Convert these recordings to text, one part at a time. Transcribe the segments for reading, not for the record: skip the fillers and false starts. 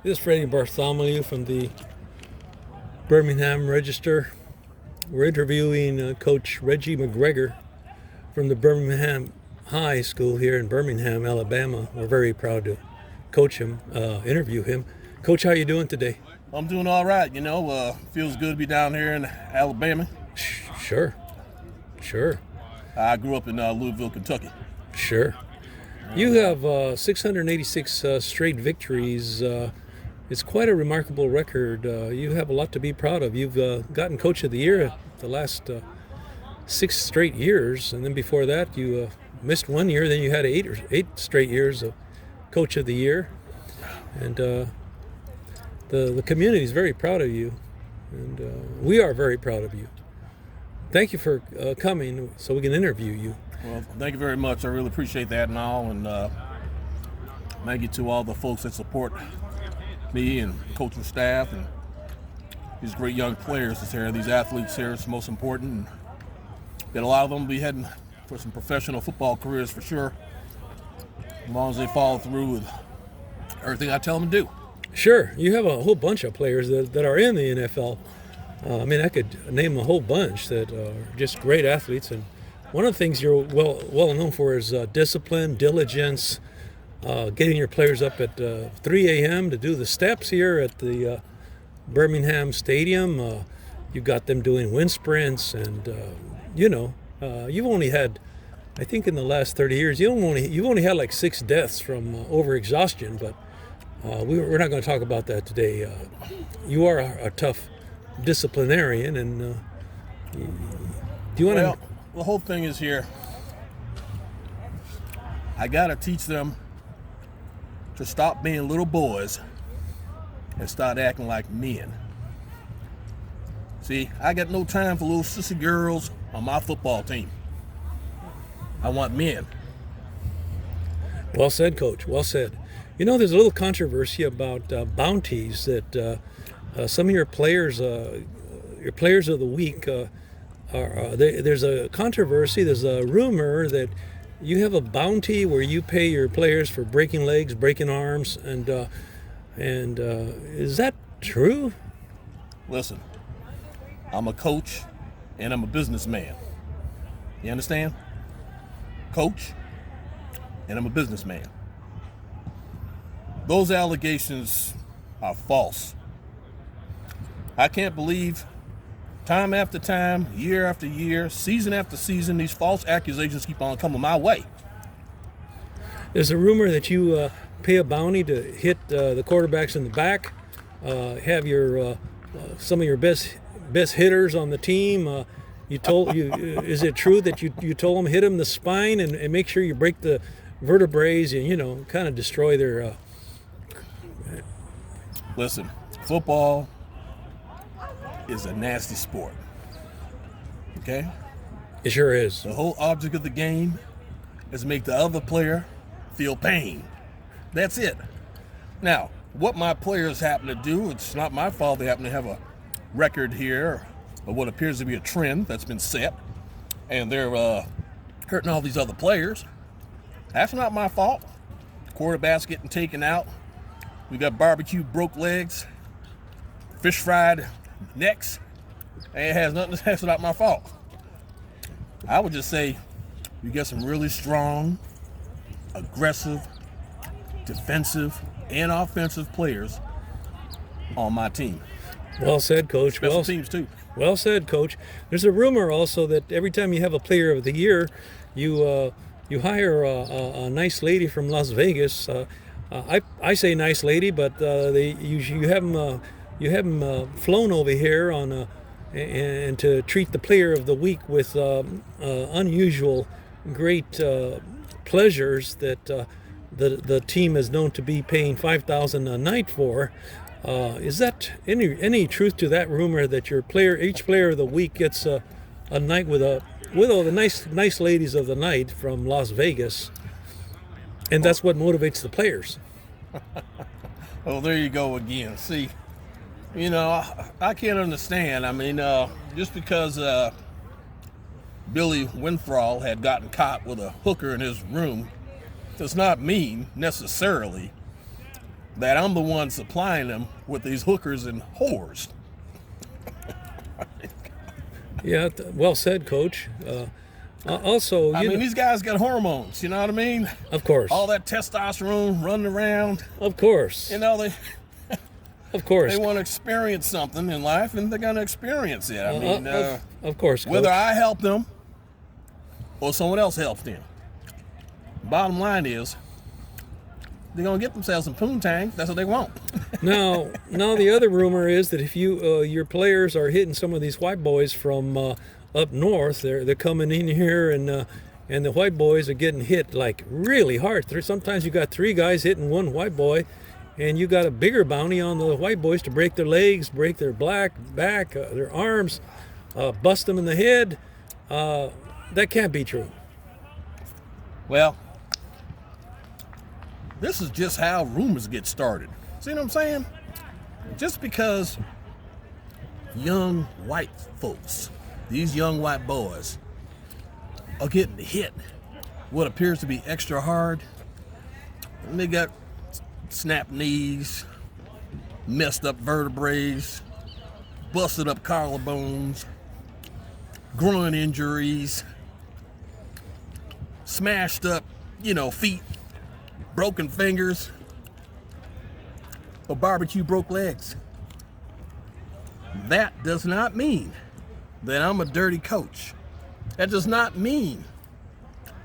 This is Freddie Bartholomew from the Birmingham Register. We're interviewing Coach Reggie McGregor from the Birmingham High School here in Birmingham, Alabama. We're very proud to coach him, interview him. Coach, how you doing today? I'm doing all right. Feels good to be down here in Alabama. Sure. I grew up in Louisville, Kentucky. Sure. You have 686 straight victories. It's quite a remarkable record. You have a lot to be proud of. You've gotten Coach of the Year the last 6 straight years, and then before that you missed 1 year. Then you had eight straight years of Coach of the Year, and the community is very proud of you, and we are very proud of you. Thank you for coming so we can interview you. Well, thank you very much. I really appreciate that and all, and thank you to all the folks that support me and coaching staff and these great young players that's here, these athletes here. It's most important. And that a lot of them will be heading for some professional football careers for sure, as long as they follow through with everything I tell them to do. Sure, you have a whole bunch of players that are in the NFL. I could name a whole bunch that are just great athletes, and one of the things you're well known for is discipline, diligence, getting your players up at 3 a.m. to do the steps here at the Birmingham Stadium. You got them doing wind sprints, and you've only had, I think in the last 30 years, you've only had like 6 deaths from overexhaustion, but we're not going to talk about that today. You are a tough disciplinarian, and do you want to? Well, the whole thing is here. I got to teach them to stop being little boys and start acting like men. See, I got no time for little sissy girls on my football team. I want men. Well said, Coach. Well said. There's a little controversy about bounties that some of your players of the week there's a controversy. There's a rumor that you have a bounty where you pay your players for breaking legs, breaking arms, and is that true? Listen, I'm a coach and I'm a businessman. You understand? Coach and I'm a businessman. Those allegations are false. I can't believe time after time, year after year, season after season, these false accusations keep on coming my way. There's a rumor that you pay a bounty to hit the quarterbacks in the back, have your some of your best hitters on the team. Is it true that you told them hit them in the spine and make sure you break the vertebrae and kind of destroy their? Listen, football is a nasty sport. Okay? It sure is. The whole object of the game is to make the other player feel pain. That's it. Now, what my players happen to do, it's not my fault. They happen to have a record here of what appears to be a trend that's been set, and they're hurting all these other players. That's not my fault. Quarterbacks getting taken out. We got barbecue broke legs, fish fried necks, and it has nothing. That's not my fault. I would just say you get some really strong, aggressive, defensive, and offensive players on my team. Well said, Coach. Special teams too. Well said, Coach. There's a rumor also that every time you have a Player of the Year, you hire a nice lady from Las Vegas. I say nice lady, but you have them flown over here and to treat the Player of the Week with unusual, great pleasures that the team is known to be paying $5,000 a night for. Is that any truth to that rumor that each player of the week gets a night with all the nice ladies of the night from Las Vegas, and that's what motivates the players? Oh, there you go again. See, I can't understand. Just because Billy Winfrall had gotten caught with a hooker in his room does not mean necessarily that I'm the one supplying them with these hookers and whores. Yeah, well said, Coach. Also, I mean, these guys got hormones, you know what I mean? of course, All that testosterone running around, of course, you know, they want to experience something in life, and they're going to experience it. I mean, of course, Coach. whether I help them or someone else helps them. Bottom line is, they're going to get themselves some poontang. That's what they want. Now, the other rumor is that if your players are hitting some of these white boys from up north, they're coming in here, and the white boys are getting hit like really hard. Sometimes you got 3 guys hitting one white boy, and you got a bigger bounty on the white boys to break their legs, break their back, their arms, bust them in the head. That can't be true. Well, this is just how rumors get started. See what I'm saying? Just because young white folks, these young white boys, are getting hit what appears to be extra hard, and they got snapped knees, messed up vertebrae, busted up collarbones, groin injuries, smashed up, feet, broken fingers, or barbecue broke legs. That does not mean that I'm a dirty coach. That does not mean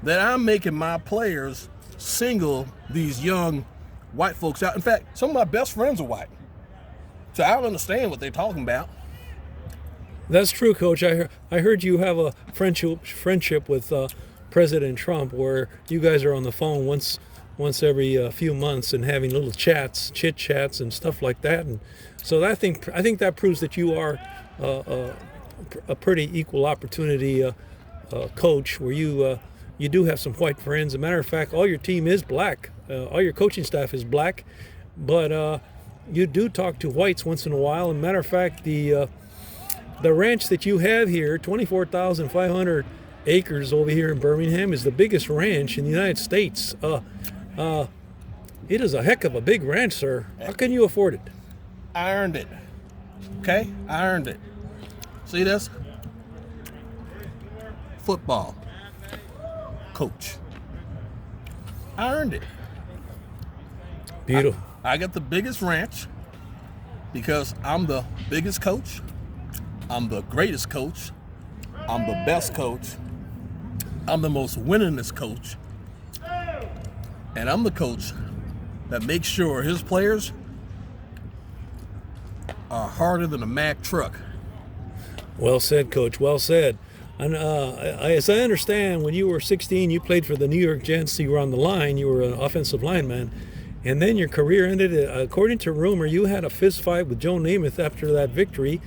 that I'm making my players single these young white folks out. In fact, some of my best friends are white, so I don't understand what they're talking about. That's true, Coach. I heard you have a friendship with President Trump, where you guys are on the phone once every few months and having little chit chats and stuff like that. And so I think that proves that you are a pretty equal opportunity coach, where you do have some white friends. As a matter of fact, all your team is black. All your coaching staff is black, but you do talk to whites once in a while. As a matter of fact, the ranch that you have here, 24,500 acres over here in Birmingham, is the biggest ranch in the United States. It is a heck of a big ranch, sir. How can you afford it? I earned it. Okay? I earned it. See this? Football. Coach. I earned it. Beautiful. I got the biggest ranch because I'm the biggest coach. I'm the greatest coach. I'm the best coach. I'm the most winningest coach. And I'm the coach that makes sure his players are harder than a Mack truck. Well said, Coach. Well said. And as I understand, when you were 16, you played for the New York Jets. You were on the line. You were an offensive lineman. And then your career ended. According to rumor, you had a fist fight with Joe Namath after that victory.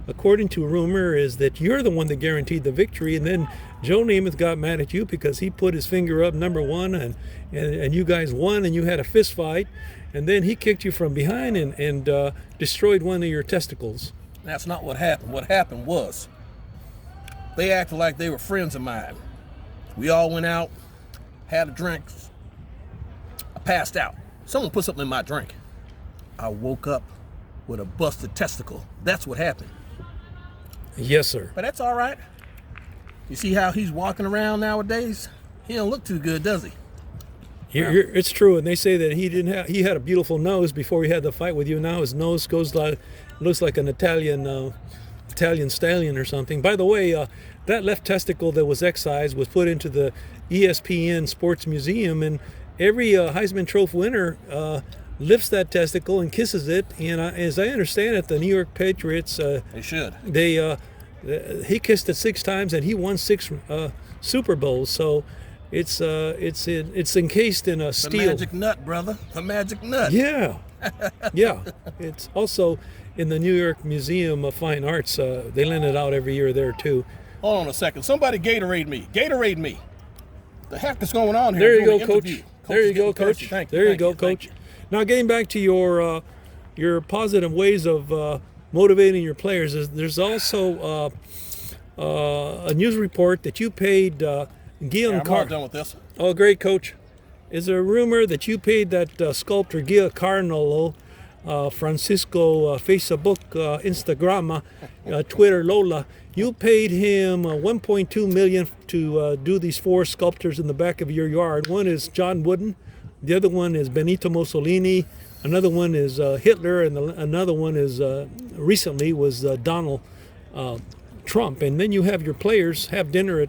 According to rumor, is that you're the one that guaranteed the victory, and then Joe Namath got mad at you because he put his finger up number one, and you guys won, and you had a fist fight, and then he kicked you from behind and destroyed one of your testicles. That's not what happened. What happened was they acted like they were friends of mine. We all went out, had a drink. I passed out. Someone put something in my drink. I woke up with a busted testicle. That's what happened. Yes, sir. But that's all right. You see how he's walking around nowadays? He don't look too good, does he? It's true, and they say that he had a beautiful nose before he had the fight with you. Now his nose looks like an Italian stallion or something. By the way, that left testicle that was excised was put into the ESPN Sports Museum, and every Heisman Trophy winner lifts that testicle and kisses it. And as I understand it, the New York Patriots They should. He kissed it 6 times, and he won 6 Super Bowls. So it's encased in a steel. The magic nut, brother. The magic nut. Yeah, yeah. It's also in the New York Museum of Fine Arts. They lend it out every year there too. Hold on a second. Somebody Gatorade me. Gatorade me. The heck is going on here? There you Doing go, an Coach. interview. There you go, is getting thirsty. Coach. Thank you. There you Thank go, Thank Coach. you. Now, getting back to your positive ways of motivating your players, there's also a news report that you paid Guillaume I'm all done with this. Oh, great, Coach. is there a rumor that you paid that sculptor Giancarlo Francisco Facebook, Instagram, Twitter, Lola? You paid him 1.2 million to do these 4 sculptures in the back of your yard. One is John Wooden, the other one is Benito Mussolini, another one is Hitler, and another one is recently was Donald Trump. And then you have your players have dinner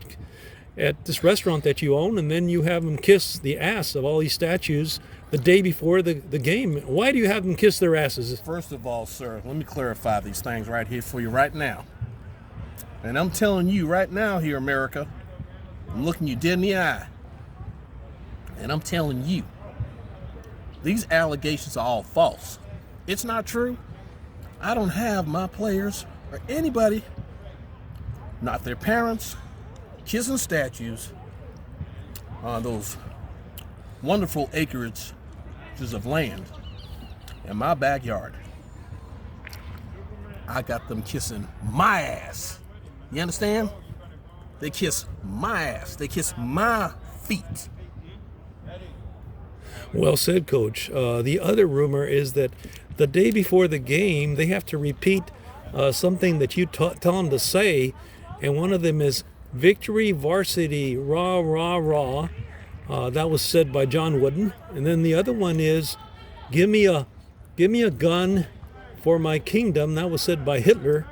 at this restaurant that you own, and then you have them kiss the ass of all these statues the day before the game. Why do you have them kiss their asses? First of all, sir, let me clarify these things right here for you right now. And I'm telling you right now here, America, I'm looking you dead in the eye. And I'm telling you, these allegations are all false. It's not true. I don't have my players or anybody, not their parents, kissing statues on those wonderful acreages of land in my backyard. I got them kissing my ass. You understand? They kiss my ass. They kiss my feet. Well said, Coach. The other rumor is that the day before the game, they have to repeat something that you tell them to say, and one of them is "Victory Varsity, rah, rah, rah." That was said by John Wooden. And then the other one is give me a gun for my kingdom. That was said by Hitler.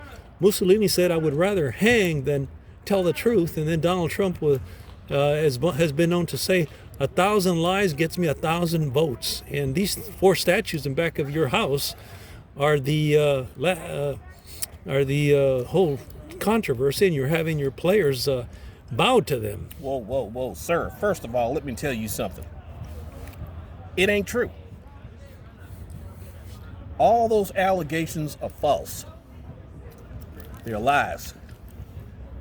Mussolini said, "I would rather hang than tell the truth." And then Donald Trump has been known to say, "1,000 lies gets me 1,000 votes." And these 4 statues in back of your house are the whole controversy, and you're having your players bow to them. Whoa, sir. First of all, let me tell you something. It ain't true. All those allegations are false. They're lies.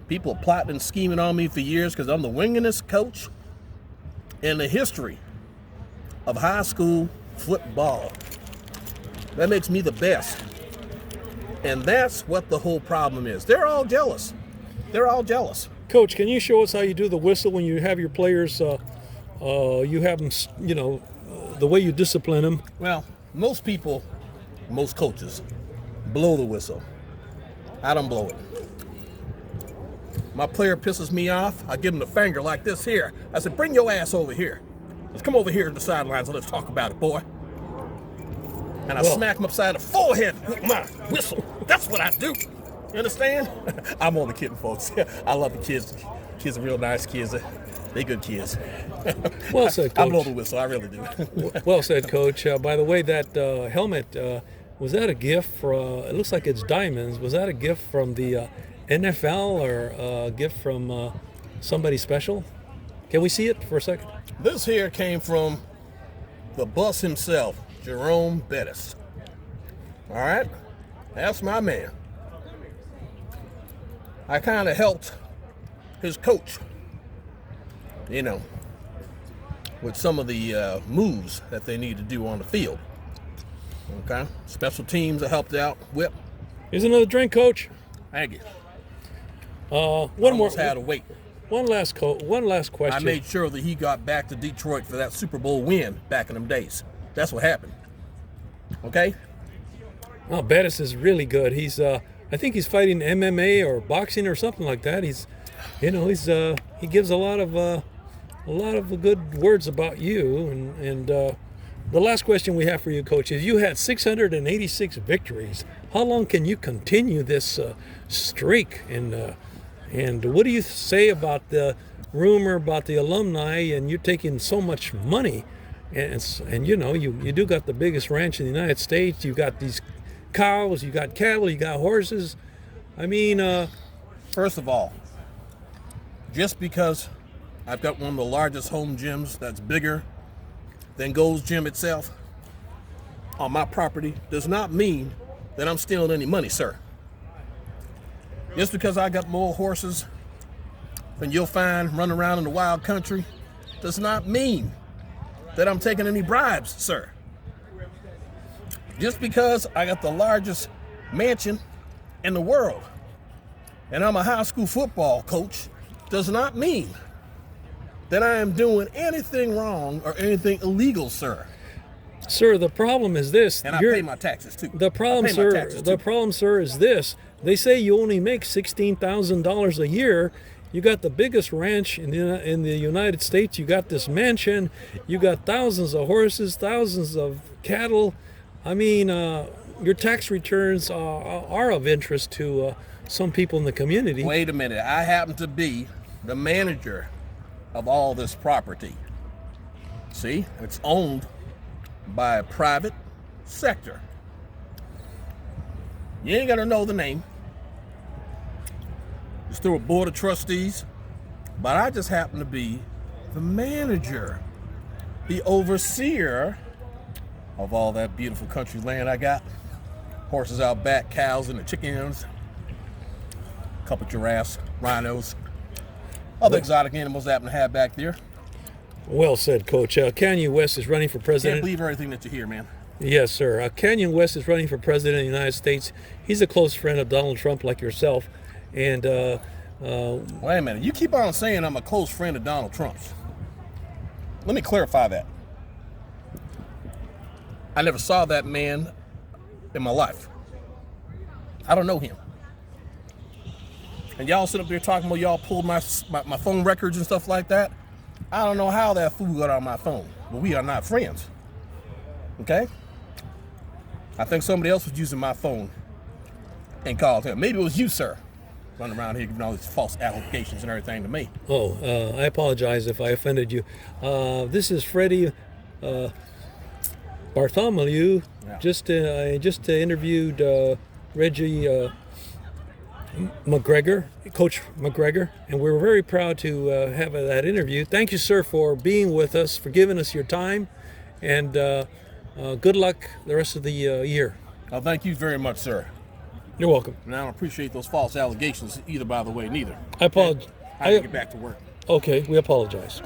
People are plotting and scheming on me for years because I'm the winningest coach in the history of high school football. That makes me the best. And that's what the whole problem is. They're all jealous. They're all jealous. Coach, can you show us how you do the whistle when you have your players, you have them, the way you discipline them? Well, most people, most coaches, blow the whistle. I don't blow it. My player pisses me off, I give him the finger like this here. I said, "Bring your ass over here. Let's come over here to the sidelines and let's talk about it, boy." And I smack him upside the forehead with my whistle. That's what I do. You understand? I'm only kidding, folks. I love the kids. Kids are real nice kids. They good kids. Well said, Coach. I blow the whistle. I really do. Well said, Coach. By the way, that helmet, was that a gift for, it looks like it's diamonds. Was that a gift from the NFL or a gift from somebody special? Can we see it for a second? This here came from the bus himself, Jerome Bettis. All right? That's my man. I kind of helped his coach, with some of the moves that they need to do on the field. Okay? Special teams I helped out. Whip. Here's another drink, Coach. Thank you. One more. Had to wait. One last question. I made sure that he got back to Detroit for that Super Bowl win back in them days. That's what happened. Okay? Oh, Bettis is really good. He's I think he's fighting MMA or boxing or something like that. He's he gives a lot of good words about you. And the last question we have for you, Coach, is you had 686 victories. How long can you continue this streak? And what do you say about the rumor about the alumni and you taking so much money? And you do got the biggest ranch in the United States. You got these cows, you got cattle, you got horses. I mean, first of all, just because I've got one of the largest home gyms that's bigger than Gold's Gym itself on my property does not mean that I'm stealing any money, sir. Just because I got more horses than you'll find running around in the wild country does not mean that I'm taking any bribes, sir. Just because I got the largest mansion in the world and I'm a high school football coach does not mean that I am doing anything wrong or anything illegal, sir. Sir, the problem is this. And I pay my taxes too. The problem, I pay my sir. taxes, The too. problem, sir, is this. They say you only make $16,000 a year. You got the biggest ranch in the United States. You got this mansion. You got thousands of horses, thousands of cattle. I mean, your tax returns are of interest to some people in the community. Wait a minute. I happen to be the manager of all this property. See, it's owned by a private sector. You ain't got to know the name. It's through a board of trustees. But I just happen to be the manager, the overseer of all that beautiful country land I got. Horses out back, cows and the chickens, a couple giraffes, rhinos, other exotic animals I happen to have back there. Well said, Coach. Kanye West is running for Can't president. believe everything that you hear, man. Yes, sir. Kanye West is running for president of the United States. He's a close friend of Donald Trump, like yourself. And Wait a minute. You keep on saying I'm a close friend of Donald Trump's. Let me clarify that. I never saw that man in my life. I don't know him. And y'all sit up there talking about y'all pulled my phone records and stuff like that. I don't know how that fool got on my phone, but we are not friends. Okay? I think somebody else was using my phone and called him. Maybe it was you, sir, running around here giving all these false allegations and everything to me. I apologize if I offended you. This is Freddie Bartholomew. Yeah. I just interviewed Reggie McGregor, Coach McGregor, and we're very proud to have that interview. Thank you, sir, for being with us, for giving us your time, and good luck the rest of the year. Well, thank you very much, sir. You're welcome. And I don't appreciate those false allegations either, by the way, neither. I apologize. I can get back to work. Okay, we apologize.